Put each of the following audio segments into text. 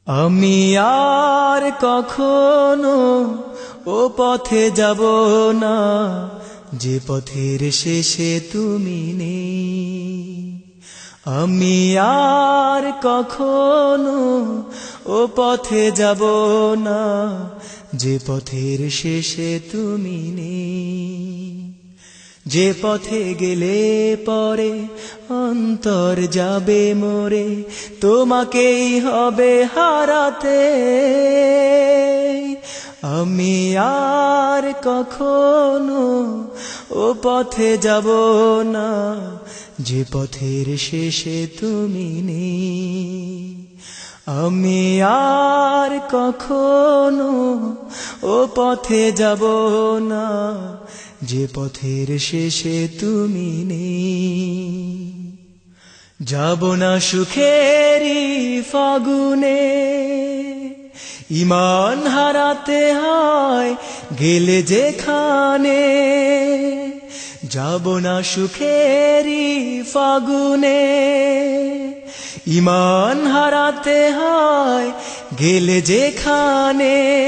আমি আর কখনো ও পথে যাব না যে পথের শেষে তুমি নেই। আমি আর কখনো ও পথে যাব না যে পথের শেষে তুমি নেই। যে পথে গেলে পরে অন্তর যাবে মরে, তোমাকেই হবে হারাতে। আমি আর কখনো ও পথে যাব না যে পথের শেষে তুমি নেই। আমি আর কখনো ও পথে যাব না যে পথের শেষে তুমি নেই। যাব না সুখেরই ফাগুনে, ঈমান হারাতে হয় গেলে যেখানে। যাব না সুখেরই ফাগুনে, ঈমান হারাতে হয় গেলে যেখানে।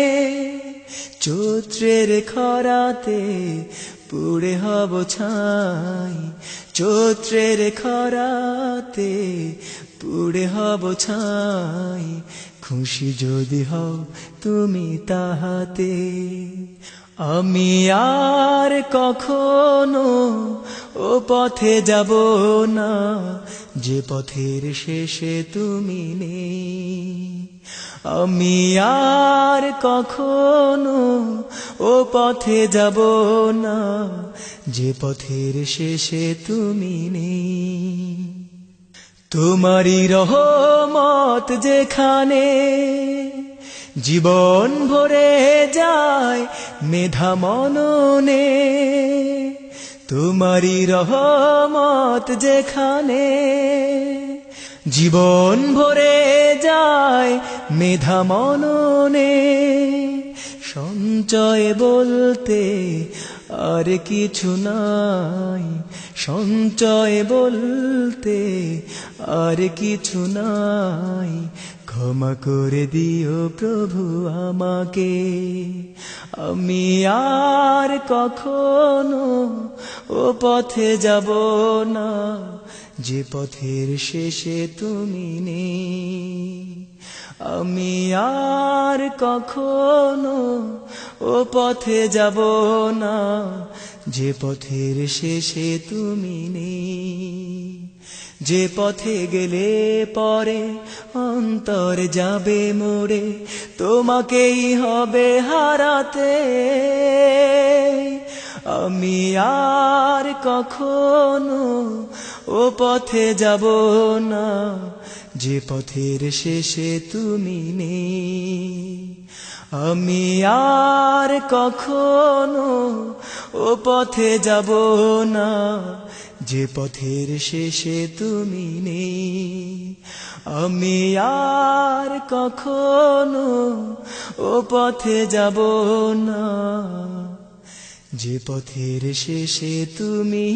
চৈত্রের খরাতে পুড়ে হব ছাই, চৈত্রের খরাতে পুড়ে হব ছাই। খুশি যদি হও তুমি তাহাতে। আমি আর কখনো ও পথে যাব না যে পথের শেষে তুমি নেই। আমি আর কখনো ও পথে যাব না যে পথের শেষে তুমি নেই। তোমারই রহমত যেখানে জীবন ভরে যায় মেধা মননে। তোমারই রহমত যেখানে জীবন ভরে যায় মেধা মননে। সঞ্চয় বলতে আর কিছু নাই, সঞ্চয় বলতে আর কিছু নাই। ক্ষমা করে দিও প্রভু আমাকে। আমি আর কখনো ও পথে যাব না যে পথের শেষে তুমি নেই। আমি আর কখনো ও পথে যাব না যে পথের শেষে তুমি নেই। যে পথে গেলে পরে অন্তর যাবে মরে, তোমাকেই হবে হারাতে। আমি আর কখনো ও পথে যাব না যে পথের শেষে তুমি নেই। আমি আর কখনো ও পথে যাব না যে পথের শেষে তুমি নেই। আমি আর কখনো ও পথে যাব না যে পথের শেষে তুমি